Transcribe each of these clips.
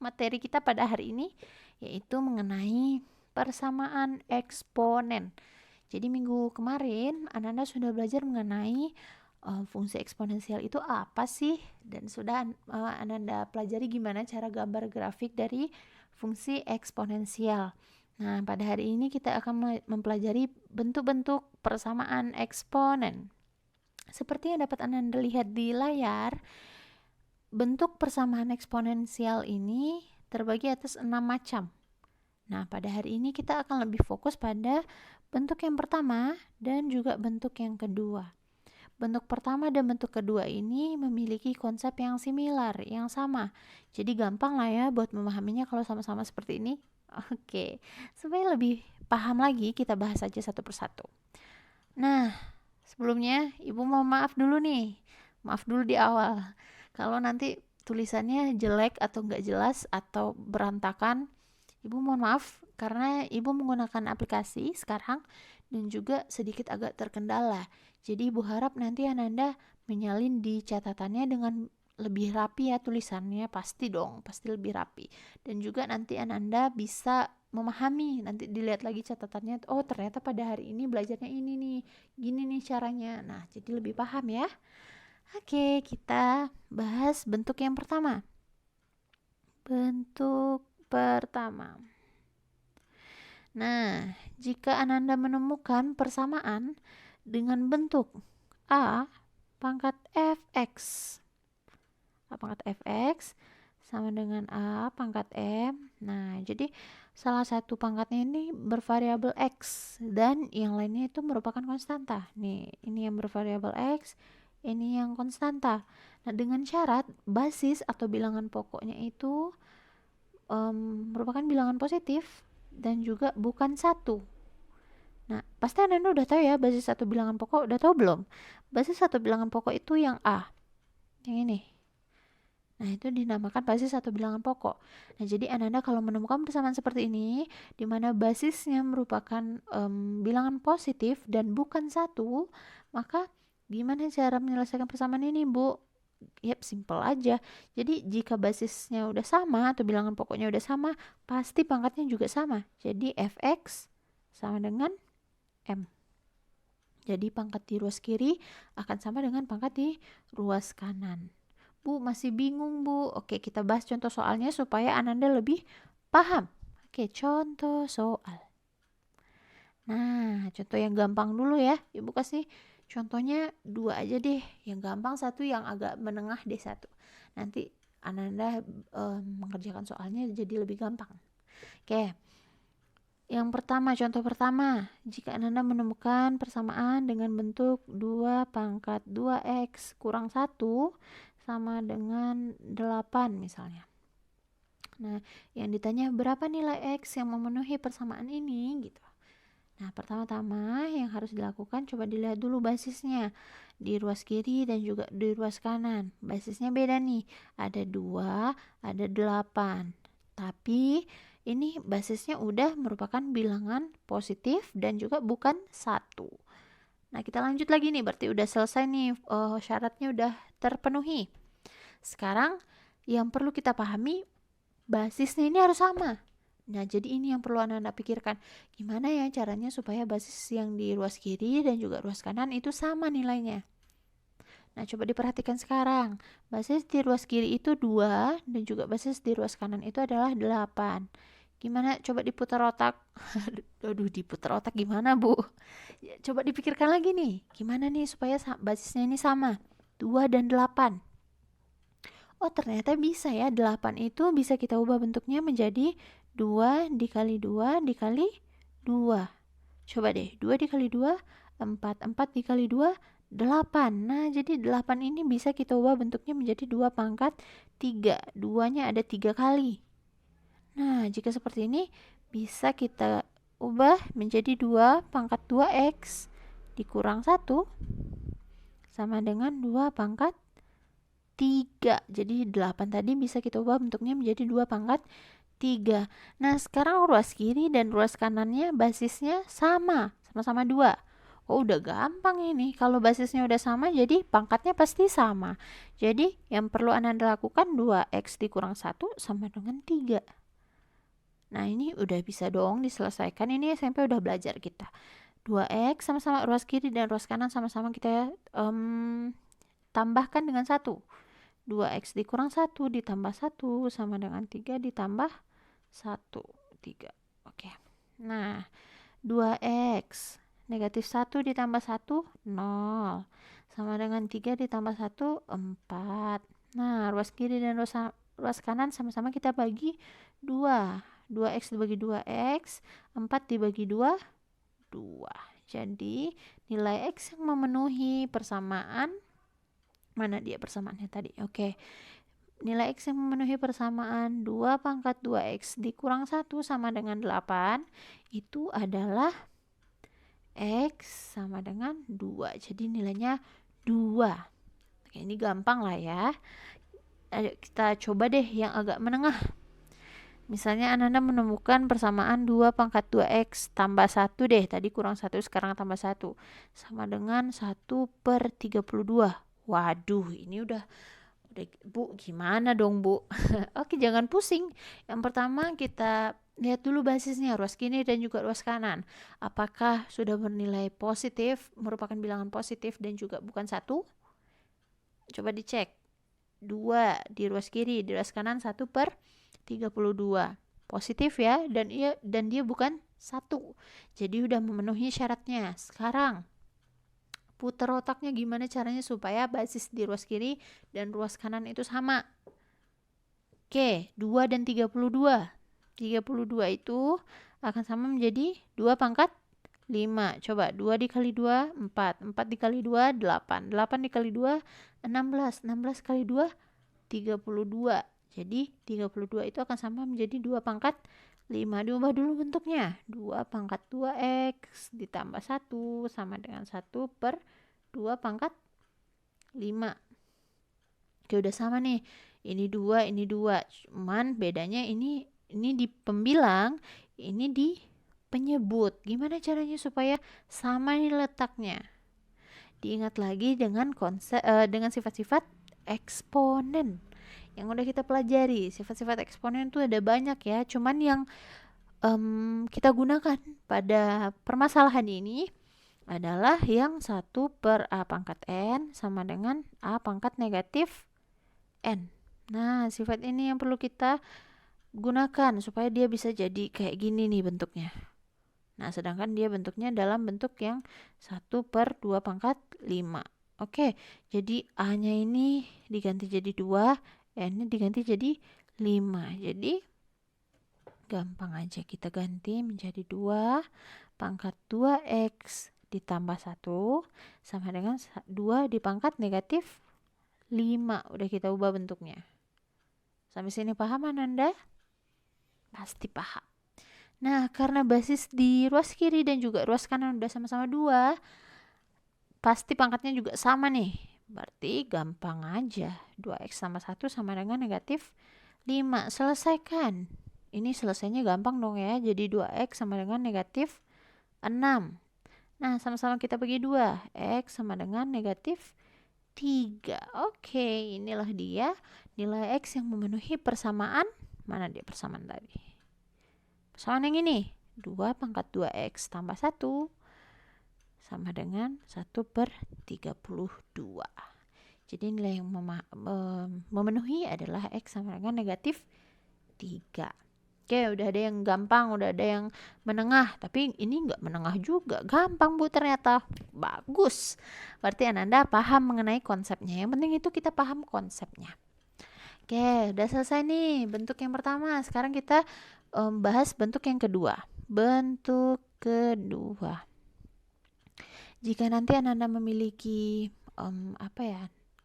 materi kita pada hari ini yaitu mengenai persamaan eksponen. Jadi minggu kemarin Ananda sudah belajar mengenai fungsi eksponensial itu apa sih, dan sudah Ananda pelajari gimana cara gambar grafik dari fungsi eksponensial. Nah, pada hari ini kita akan mempelajari bentuk-bentuk persamaan eksponen. Seperti yang dapat Ananda lihat di layar, bentuk persamaan eksponensial ini terbagi atas 6 macam. Nah, pada hari ini kita akan lebih fokus pada bentuk yang pertama dan juga bentuk yang kedua. Bentuk pertama dan bentuk kedua ini memiliki konsep yang similar, yang sama. Jadi gampang lah ya buat memahaminya kalau sama-sama seperti ini. Oke, supaya lebih paham lagi kita bahas aja satu persatu. Nah, sebelumnya Ibu mau maaf dulu nih. Maaf dulu di awal. Kalau nanti tulisannya jelek atau nggak jelas atau berantakan, Ibu mohon maaf karena Ibu menggunakan aplikasi sekarang dan juga sedikit agak terkendala. Jadi Ibu harap nanti Ananda menyalin di catatannya dengan lebih rapi ya tulisannya, pasti dong, pasti lebih rapi. Dan juga nanti Ananda bisa memahami, nanti dilihat lagi catatannya, oh ternyata pada hari ini belajarnya ini nih, gini nih caranya. Nah, jadi lebih paham ya. Oke, kita bahas bentuk yang pertama. Bentuk pertama. Nah, jika Ananda menemukan persamaan dengan bentuk A pangkat fx, A pangkat fx sama dengan A pangkat m. Nah, jadi salah satu pangkatnya ini bervariabel x dan yang lainnya itu merupakan konstanta. Nih, ini yang bervariabel x, ini yang konstanta. Nah, dengan syarat basis atau bilangan pokoknya itu merupakan bilangan positif dan juga bukan satu. Nah, pasti Anda udah tahu ya basis satu bilangan pokok, udah tahu belum? Basis satu bilangan pokok itu yang A, yang ini. Nah, itu dinamakan basis satu bilangan pokok. Nah, jadi Anda kalau menemukan persamaan seperti ini, di mana basisnya merupakan bilangan positif dan bukan satu, maka gimana cara menyelesaikan persamaan ini, Bu? Yap, simple aja. Jadi jika basisnya udah sama atau bilangan pokoknya udah sama, pasti pangkatnya juga sama. Jadi fx sama dengan m. Jadi pangkat di ruas kiri akan sama dengan pangkat di ruas kanan. Bu, masih bingung, Bu? Oke, kita bahas contoh soalnya supaya Ananda lebih paham. Oke, contoh soal. Nah, contoh yang gampang dulu ya. Ibu kasih contohnya 2 aja deh, yang gampang satu, yang agak menengah deh satu. Nanti Ananda mengerjakan soalnya jadi lebih gampang. Oke. Yang pertama, contoh pertama, jika Ananda menemukan persamaan dengan bentuk 2 pangkat 2x kurang 1 sama dengan 8 misalnya. Nah, yang ditanya berapa nilai x yang memenuhi persamaan ini gitu. Nah, pertama-tama yang harus dilakukan, coba dilihat dulu basisnya di ruas kiri dan juga di ruas kanan. Basisnya beda nih, ada 2, ada 8. Tapi ini basisnya udah merupakan bilangan positif dan juga bukan 1. Nah, kita lanjut lagi nih, berarti udah selesai nih, syaratnya udah terpenuhi. Sekarang yang perlu kita pahami, basisnya ini harus sama. Nah, jadi ini yang perlu Anda pikirkan. Gimana ya caranya supaya basis yang di ruas kiri dan juga ruas kanan itu sama nilainya. Nah, coba diperhatikan sekarang. Basis di ruas kiri itu 2 dan juga basis di ruas kanan itu adalah 8. Gimana? Coba diputar otak. Aduh, diputar otak gimana, Bu? Ya, coba dipikirkan lagi nih. Gimana nih supaya basisnya ini sama? 2 dan 8. Oh, ternyata bisa ya. 8 itu bisa kita ubah bentuknya menjadi 2 dikali 2 dikali 2. Coba deh, 2 dikali 2, 4. 4 dikali 2, 8. Nah, jadi 8 ini bisa kita ubah bentuknya menjadi 2 pangkat 3. 2-nya ada 3 kali. Nah, jika seperti ini, bisa kita ubah menjadi 2 pangkat 2x dikurang 1 sama dengan 2 pangkat 3. Jadi 8 tadi bisa kita ubah bentuknya menjadi 2 pangkat 3. Nah, sekarang ruas kiri dan ruas kanannya basisnya sama-sama 2. Oh, udah gampang ini. Kalau basisnya udah sama, jadi pangkatnya pasti sama. Jadi yang perlu Ananda lakukan 2x dikurang 1 sama dengan 3. Nah, ini udah bisa dong diselesaikan. Ini SMP udah belajar kita. 2x sama-sama ruas kiri dan ruas kanan sama-sama kita tambahkan dengan 1. 2x dikurang 1 ditambah 1 sama dengan 3 ditambah 1. 3. Oke. Nah, 2x negatif 1 ditambah 1 0 sama dengan 3 ditambah 1 4. Nah, ruas kiri dan ruas kanan sama-sama kita bagi 2. 2x dibagi 2x, 4 dibagi 2 2. Jadi nilai x yang memenuhi persamaan, mana dia persamaannya tadi? Oke. Nilai x yang memenuhi persamaan 2 pangkat 2x dikurang 1 sama dengan 8 itu adalah x sama dengan 2. Jadi nilainya 2. Oke, ini gampang lah ya. Ayo kita coba deh yang agak menengah. Misalnya Ananda menemukan persamaan 2 pangkat 2x tambah 1 deh. Tadi kurang 1, sekarang tambah 1. Sama dengan 1/32. Waduh, ini udah Bu, gimana dong Bu? Oke, jangan pusing. Yang pertama kita lihat dulu basisnya, ruas kiri dan juga ruas kanan. Apakah sudah bernilai positif, merupakan bilangan positif dan juga bukan 1? Coba dicek. 2 di ruas kiri, di ruas kanan 1/32. Positif ya, dan dia bukan 1. Jadi udah memenuhi syaratnya. Sekarang putar otaknya gimana caranya supaya basis di ruas kiri dan ruas kanan itu sama. Oke, 2 dan 32. 32 itu akan sama menjadi 2 pangkat 5. Coba 2 dikali 2, 4. 4 dikali 2, 8. 8 dikali 2, 16. 16 kali 2, 32. Jadi 32 itu akan sama menjadi 2 pangkat 5. Diubah dulu bentuknya. 2 pangkat 2x ditambah 1 sama dengan 1/2 pangkat 5. Oke, udah sama nih. Ini 2, ini 2. Cuman bedanya ini di pembilang, ini di penyebut. Gimana caranya supaya sama nih letaknya? Diingat lagi dengan dengan sifat-sifat eksponen yang udah kita pelajari. Sifat-sifat eksponen itu ada banyak ya, cuman yang kita gunakan pada permasalahan ini adalah yang 1/a pangkat n sama dengan a pangkat negatif n. Nah, sifat ini yang perlu kita gunakan supaya dia bisa jadi kayak gini nih bentuknya. Nah, sedangkan dia bentuknya dalam bentuk yang 1/2 pangkat 5. Oke, jadi A-nya ini diganti jadi 2, N-nya diganti jadi 5. Jadi gampang aja kita ganti menjadi 2 pangkat 2x ditambah 1 sama dengan 2 dipangkat negatif 5. Udah kita ubah bentuknya. Sampai sini paham Ananda? Pasti paham. Nah, karena basis di ruas kiri dan juga ruas kanan udah sama-sama 2, pasti pangkatnya juga sama nih. Berarti gampang aja. 2x sama 1 sama dengan negatif 5. Selesaikan. Ini selesainya gampang dong ya. Jadi 2x sama dengan negatif 6. Nah, sama-sama kita bagi 2. X sama dengan negatif 3. Oke, inilah dia nilai x yang memenuhi persamaan. Mana dia persamaan tadi? Persamaan yang ini. 2 pangkat 2x tambah 1 sama dengan 1/32. Jadi nilai yang memenuhi adalah x sama dengan negatif 3. Oke, udah ada yang gampang, udah ada yang menengah. Tapi ini nggak menengah juga. Gampang Bu ternyata. Bagus. Berarti Ananda paham mengenai konsepnya. Yang penting itu kita paham konsepnya. Oke, udah selesai nih bentuk yang pertama. Sekarang kita bahas bentuk yang kedua. Bentuk kedua. Jika nanti Ananda memiliki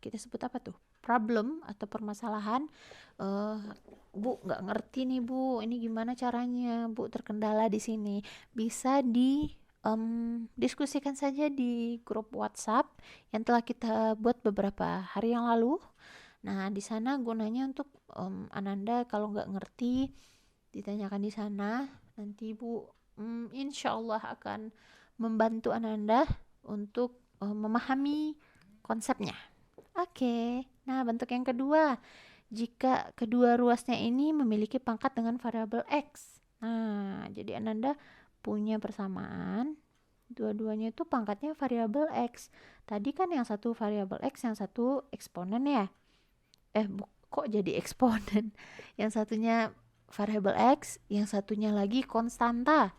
kita sebut apa tuh? Problem atau permasalahan, Bu nggak ngerti nih Bu, ini gimana caranya Bu, terkendala di sini, bisa diskusikan saja di grup WhatsApp yang telah kita buat beberapa hari yang lalu. Nah, di sana gunanya untuk Ananda kalau nggak ngerti ditanyakan di sana, nanti Bu insya Allah akan membantu Ananda untuk memahami konsepnya. Oke, nah bentuk yang kedua, jika kedua ruasnya ini memiliki pangkat dengan variabel X. Nah, jadi Ananda punya persamaan, dua-duanya itu pangkatnya variabel X. Tadi kan yang satu variabel X, yang satu eksponen ya. Kok jadi eksponen? Yang satunya variabel X, yang satunya lagi konstanta.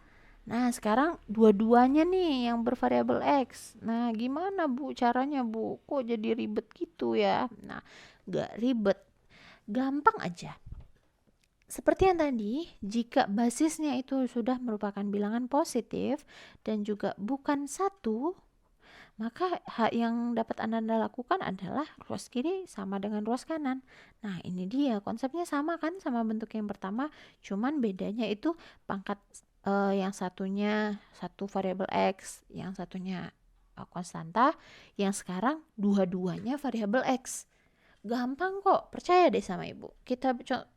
Nah, sekarang dua-duanya nih yang bervariabel X. Nah, gimana Bu caranya Bu? Kok jadi ribet gitu ya? Nah, gak ribet. Gampang aja. Seperti yang tadi, jika basisnya itu sudah merupakan bilangan positif dan juga bukan satu, maka yang dapat Anda lakukan adalah ruas kiri sama dengan ruas kanan. Nah, ini dia konsepnya sama kan sama bentuk yang pertama, cuman bedanya itu pangkat yang satunya satu variabel X, yang satunya konstanta, yang sekarang dua-duanya variabel X. Gampang kok, percaya deh sama Ibu.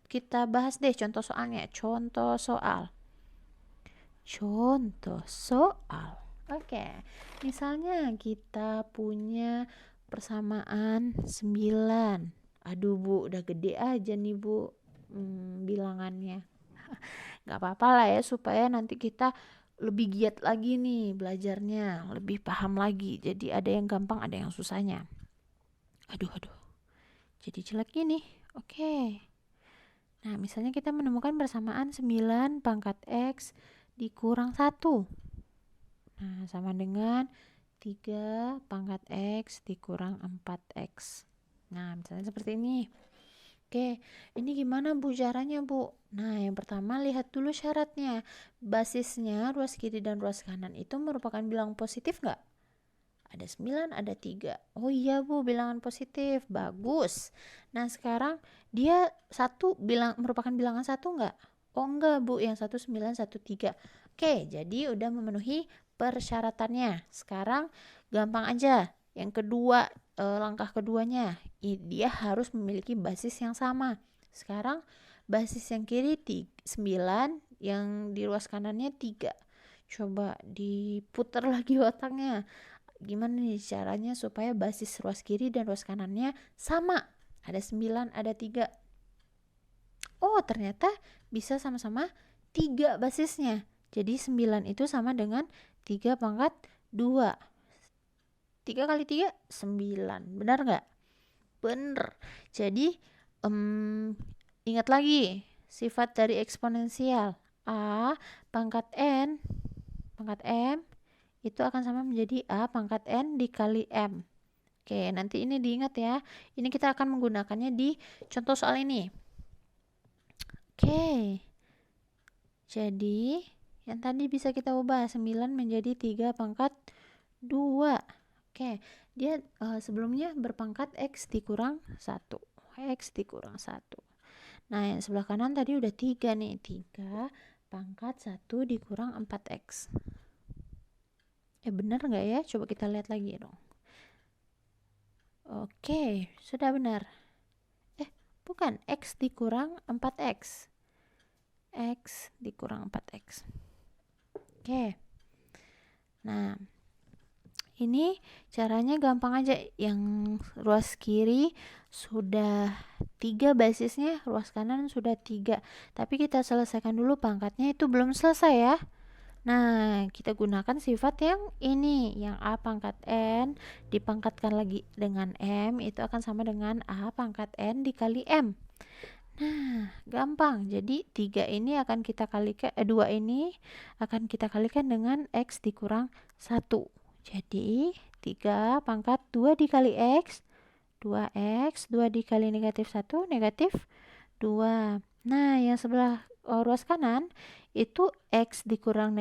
Kita bahas deh contoh soalnya. Contoh soal. Oke, misalnya kita punya persamaan 9. Aduh Bu, udah gede aja nih Bu bilangannya. Gak apa-apa lah ya, supaya nanti kita lebih giat lagi nih belajarnya, lebih paham lagi. Jadi ada yang gampang, ada yang susahnya. Aduh. Jadi jelek gini. Oke. Nah, misalnya kita menemukan persamaan 9 pangkat X dikurang 1. Nah, sama dengan 3 pangkat X dikurang 4X. Nah, misalnya seperti ini. Oke, ini gimana Bu caranya Bu? Nah, yang pertama lihat dulu syaratnya. Basisnya ruas kiri dan ruas kanan itu merupakan bilangan positif nggak? Ada 9, ada 3. Oh iya Bu, bilangan positif. Bagus. Nah, sekarang dia merupakan bilangan 1 nggak? Oh enggak Bu, yang 1 9, 1 3. Oke, jadi udah memenuhi persyaratannya. Sekarang gampang aja. Yang kedua, langkah keduanya, dia harus memiliki basis yang sama. Sekarang basis yang kiri 9, yang di ruas kanannya 3. Coba diputar lagi otaknya. Gimana nih caranya supaya basis ruas kiri dan ruas kanannya sama? Ada 9, ada 3. Oh, ternyata bisa sama-sama 3 basisnya. Jadi 9 itu sama dengan 3 pangkat 2. 3 kali 3, 9. Benar nggak? Bener. Jadi, ingat lagi sifat dari eksponensial. A pangkat N, pangkat M, itu akan sama menjadi A pangkat N dikali M. Oke, nanti ini diingat ya. Ini kita akan menggunakannya di contoh soal ini. Oke. Jadi, yang tadi bisa kita ubah 9 menjadi 3 pangkat 2. Oke, dia sebelumnya berpangkat X dikurang 1. X dikurang 1. Nah, yang sebelah kanan tadi udah 3 nih. 3 pangkat 1 dikurang 4X. Benar nggak ya? Coba kita lihat lagi dong. Oke, sudah benar. Bukan, X dikurang 4X. X dikurang 4X. Oke. Nah, ini caranya gampang aja. Yang ruas kiri sudah 3 basisnya, ruas kanan sudah 3. Tapi kita selesaikan dulu pangkatnya, itu belum selesai ya. Nah, kita gunakan sifat yang ini, yang A pangkat N dipangkatkan lagi dengan M, itu akan sama dengan A pangkat N dikali M. Nah, gampang. Jadi 3 ini akan kita kalikan, 2 ini akan kita kalikan dengan X dikurang 1. Jadi 3 pangkat 2 dikali X, 2X, 2 dikali negatif 1, negatif 2. Nah, yang sebelah ruas kanan itu X dikurang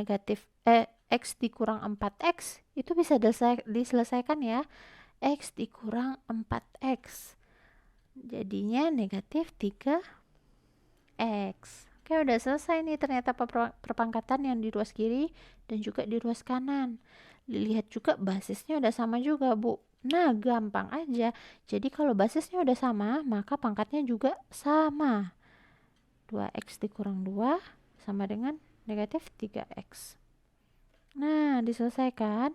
X dikurang 4X itu bisa diselesaikan ya. X dikurang 4X jadinya negatif 3X. Oke, udah selesai nih ternyata perpangkatan yang di ruas kiri dan juga di ruas kanan. Dilihat juga basisnya udah sama juga Bu. Nah, gampang aja. Jadi kalau basisnya udah sama, maka pangkatnya juga sama. 2X dikurang 2 sama dengan negatif 3X. Nah, diselesaikan.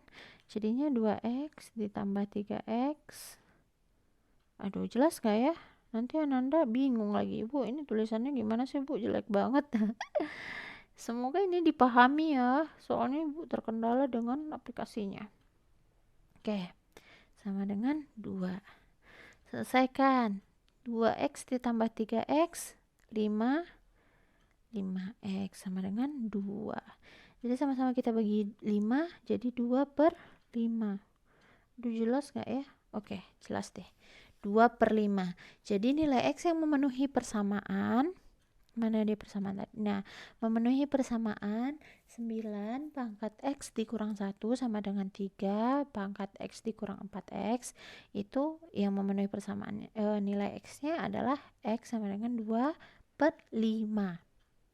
Jadinya 2x ditambah 3x. Aduh, jelas gak ya? Nanti Ananda bingung lagi, Bu, ini tulisannya gimana sih, Bu? Jelek banget. Semoga ini dipahami ya, soalnya Ibu terkendala dengan aplikasinya. Oke, sama dengan 2. Selesaikan. 2x ditambah 3x, 5x sama dengan 2. Jadi sama-sama kita bagi 5, jadi 2/5. Udah jelas gak ya? Oke, jelas deh. 2/5. Jadi nilai x yang memenuhi persamaan, mana dia persamaan tadi? Nah, memenuhi persamaan 9 pangkat x dikurang 1 sama dengan 3 pangkat x dikurang 4x. Itu yang memenuhi persamaan. Nilai x-nya adalah x sama dengan 2/5.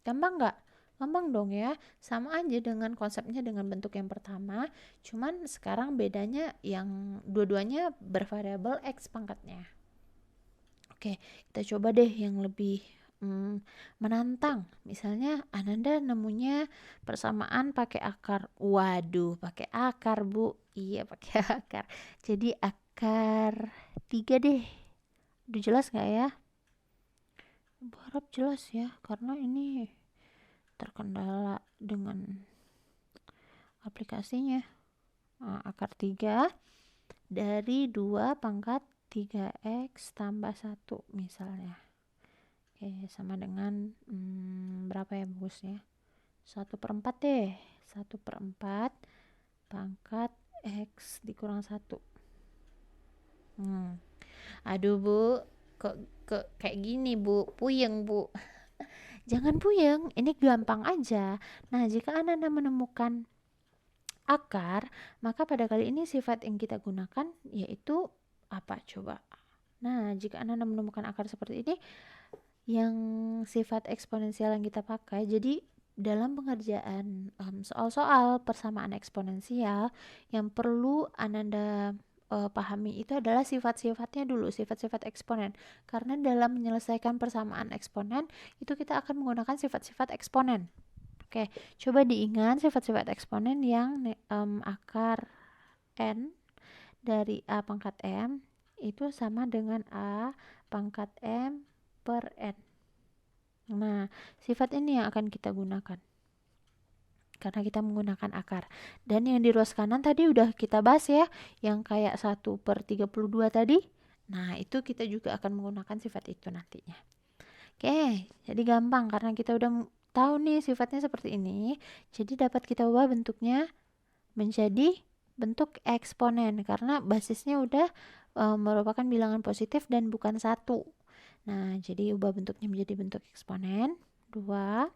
Gampang nggak? Gampang dong ya. Sama aja dengan konsepnya dengan bentuk yang pertama, cuman sekarang bedanya yang dua-duanya bervariabel x pangkatnya. Oke, kita coba deh yang lebih menantang. Misalnya Ananda nemunya persamaan pakai akar. Waduh, pakai akar, Bu. Iya, pakai akar. Jadi akar 3 deh. Udah jelas nggak ya? Harap jelas ya, karena ini terkendala dengan aplikasinya. Nah, akar 3 dari 2 pangkat 3x tambah 1 misalnya. Oke, sama dengan berapa ya bagusnya? 1/4 deh. 1/4 pangkat x dikurang 1. Aduh, Bu, kok kayak gini, Bu? Puyeng, Bu. Jangan puyeng, ini gampang aja. Nah, jika Anda menemukan akar, maka pada kali ini sifat yang kita gunakan yaitu apa coba? Nah, jika Anda menemukan akar seperti ini, yang sifat eksponensial yang kita pakai, jadi dalam pengerjaan soal-soal persamaan eksponensial yang perlu Anda pahami itu adalah sifat-sifatnya dulu, sifat-sifat eksponen. Karena dalam menyelesaikan persamaan eksponen itu kita akan menggunakan sifat-sifat eksponen. Oke, coba diingat sifat-sifat eksponen yang akar n dari a pangkat m itu sama dengan a pangkat m per n. Nah, sifat ini yang akan kita gunakan karena kita menggunakan akar. Dan yang di ruas kanan tadi udah kita bahas ya, yang kayak 1/32 tadi. Nah, itu kita juga akan menggunakan sifat itu nantinya. Oke, jadi gampang karena kita udah tahu nih sifatnya seperti ini. Jadi dapat kita ubah bentuknya menjadi bentuk eksponen karena basisnya udah merupakan bilangan positif dan bukan 1. Nah, jadi ubah bentuknya menjadi bentuk eksponen. 2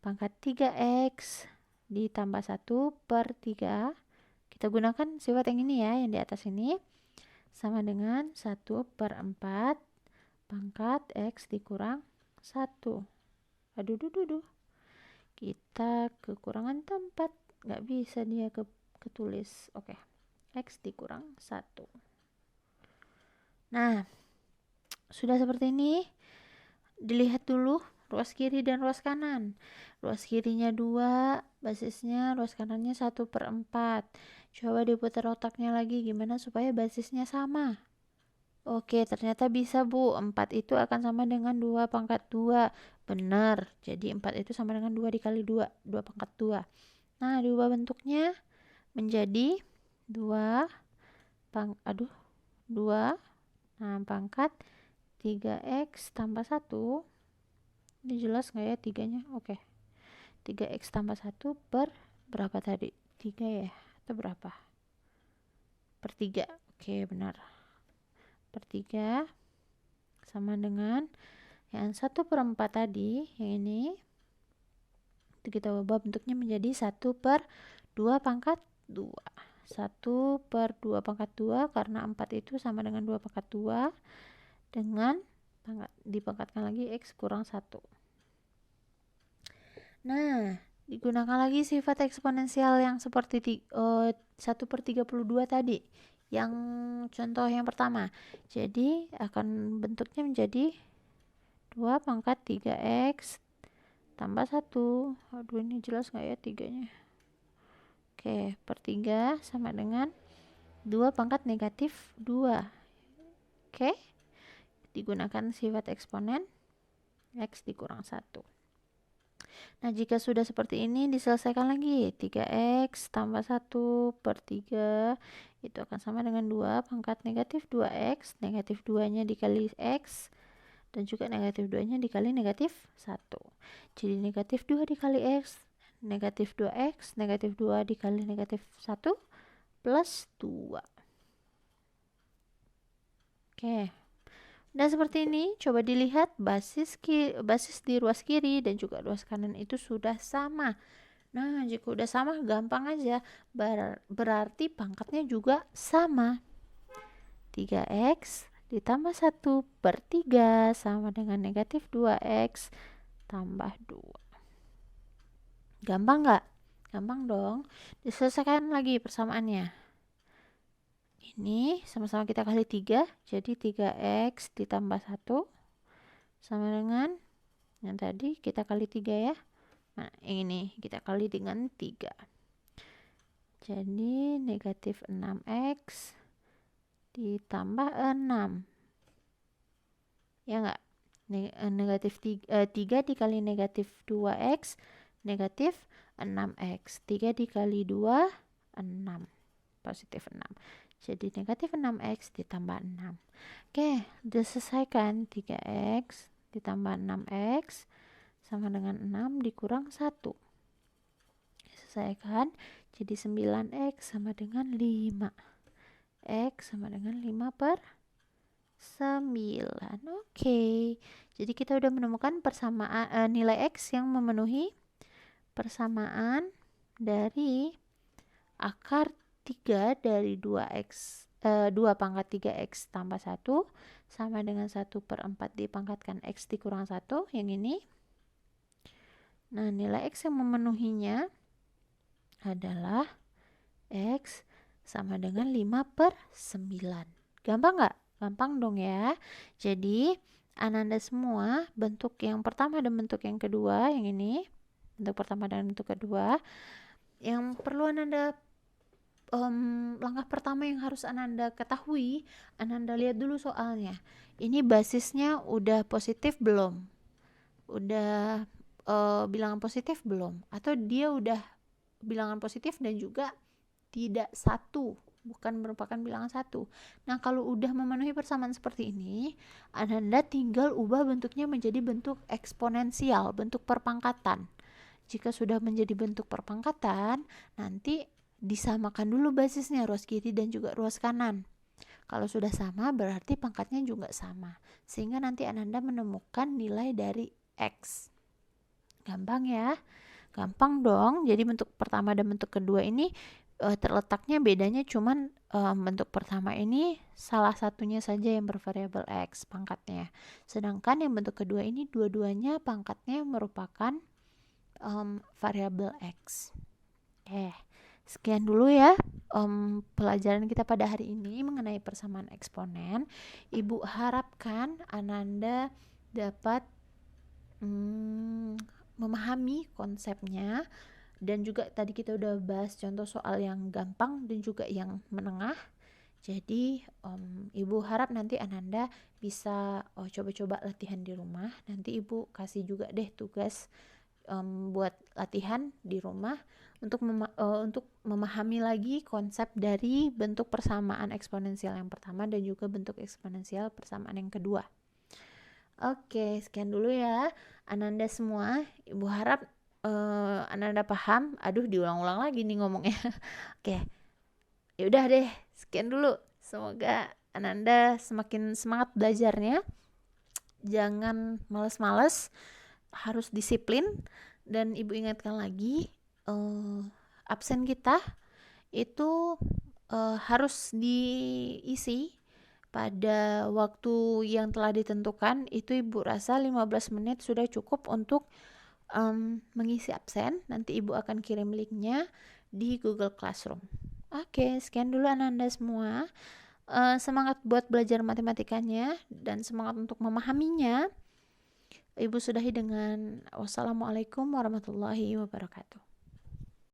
pangkat 3x ditambah 1/3. Kita gunakan sifat yang ini ya, yang di atas ini. Sama dengan 1/4 pangkat x dikurang 1. Aduh, kita kekurangan tempat. Nggak bisa dia ketulis. Oke, x dikurang 1. Nah, sudah seperti ini. Dilihat dulu ruas kiri dan ruas kanan. Ruas kirinya 2, basisnya ruas kanannya 1/4. Coba diputar otaknya lagi gimana supaya basisnya sama. Oke, ternyata bisa, Bu. 4 itu akan sama dengan 2 pangkat 2. Benar. Jadi 4 itu sama dengan 2 dikali 2. 2 pangkat 2. Nah, diubah bentuknya menjadi 2 pangkat 3x tambah 1. Ini jelas nggak ya 3-nya? Oke. 3x tambah 1 per berapa tadi? 3 ya? Atau berapa? Per 3. Oke, benar. Per 3 sama dengan yang 1/4 tadi, yang ini. Itu kita ubah bentuknya menjadi 1/2 pangkat 2. 1/2 pangkat 2 karena 4 itu sama dengan 2 pangkat 2 dengan dipangkatkan lagi x kurang 1. Nah, digunakan lagi sifat eksponensial yang seperti 1/32 tadi, yang contoh yang pertama. Jadi akan bentuknya menjadi 2 pangkat 3x tambah 1. Aduh, ini jelas nggak ya 3-nya? Oke, per 3 sama dengan 2 pangkat negatif 2. Oke, digunakan sifat eksponen X dikurang 1. Nah, jika sudah seperti ini diselesaikan lagi. 3X tambah 1 per 3 itu akan sama dengan 2 pangkat negatif 2X. Negatif 2-nya dikali X. Dan juga negatif 2-nya dikali negatif 1. Jadi negatif 2 dikali X. Negatif 2X. Negatif 2 dikali negatif 1 plus 2. Oke. Dan seperti ini, coba dilihat basis di ruas kiri dan juga ruas kanan itu sudah sama. Nah, jika udah sama gampang aja. Berarti pangkatnya juga sama. 3X ditambah 1 per 3 sama dengan negatif 2X tambah 2. Gampang nggak? Gampang dong. Diselesaikan lagi persamaannya. Ini sama-sama kita kali 3, jadi 3X ditambah 1 sama dengan yang tadi kita kali 3 ya. Nah, ini kita kali dengan 3. Jadi negatif 6X ditambah 6. Ya enggak? Negatif 3 dikali negatif 2X, negatif 6X. 3 dikali 2, 6. Positif 6. Jadi negatif 6X ditambah 6. Oke, diselesaikan. 3X ditambah 6X sama dengan 6 dikurang 1. Diselesaikan. Jadi 9X sama dengan 5. X sama dengan 5 per 9. Oke. Jadi kita udah menemukan persamaan nilai X yang memenuhi persamaan dari akar 3 dari 2X 2 pangkat 3X tambah 1 sama dengan 1 per 4 dipangkatkan X dikurang 1 yang ini. Nah, nilai X yang memenuhinya adalah X sama dengan 5 per 9. Gampang nggak? Gampang dong ya. Jadi Ananda semua, bentuk yang pertama dan bentuk yang kedua, yang ini bentuk pertama dan bentuk kedua, yang perlu Ananda langkah pertama yang harus Ananda ketahui, Ananda lihat dulu soalnya. Ini basisnya udah positif belum? Udah bilangan positif belum? Atau dia udah bilangan positif dan juga tidak satu, bukan merupakan bilangan satu. Nah, kalau udah memenuhi persamaan seperti ini, Ananda tinggal ubah bentuknya menjadi bentuk eksponensial, bentuk perpangkatan. Jika sudah menjadi bentuk perpangkatan, nanti disamakan dulu basisnya, ruas kiri dan juga ruas kanan. Kalau sudah sama, berarti pangkatnya juga sama. Sehingga nanti Ananda menemukan nilai dari X. Gampang ya? Gampang dong. Jadi bentuk pertama dan bentuk kedua ini terletaknya bedanya cuman bentuk pertama ini salah satunya saja yang bervariabel X pangkatnya. Sedangkan yang bentuk kedua ini dua-duanya pangkatnya merupakan variabel X. Sekian dulu ya pelajaran kita pada hari ini mengenai persamaan eksponen. Ibu harapkan Ananda dapat memahami konsepnya, dan juga tadi kita udah bahas contoh soal yang gampang dan juga yang menengah. Jadi ibu harap nanti Ananda bisa coba-coba latihan di rumah. Nanti ibu kasih juga deh tugas buat latihan di rumah untuk memahami lagi konsep dari bentuk persamaan eksponensial yang pertama dan juga bentuk eksponensial persamaan yang kedua. Oke, sekian dulu ya Ananda semua. Ibu harap Ananda paham. Aduh, diulang-ulang lagi nih ngomongnya. Oke, yaudah deh, sekian dulu. Semoga Ananda semakin semangat belajarnya. Jangan males-males, harus disiplin. Dan ibu ingatkan lagi, absen kita itu harus diisi pada waktu yang telah ditentukan. Itu ibu rasa 15 menit sudah cukup untuk mengisi absen. Nanti ibu akan kirim linknya di Google Classroom. Oke, sekian dulu Ananda semua. Semangat buat belajar matematikanya dan semangat untuk memahaminya. Ibu sudahi dengan wassalamualaikum warahmatullahi wabarakatuh.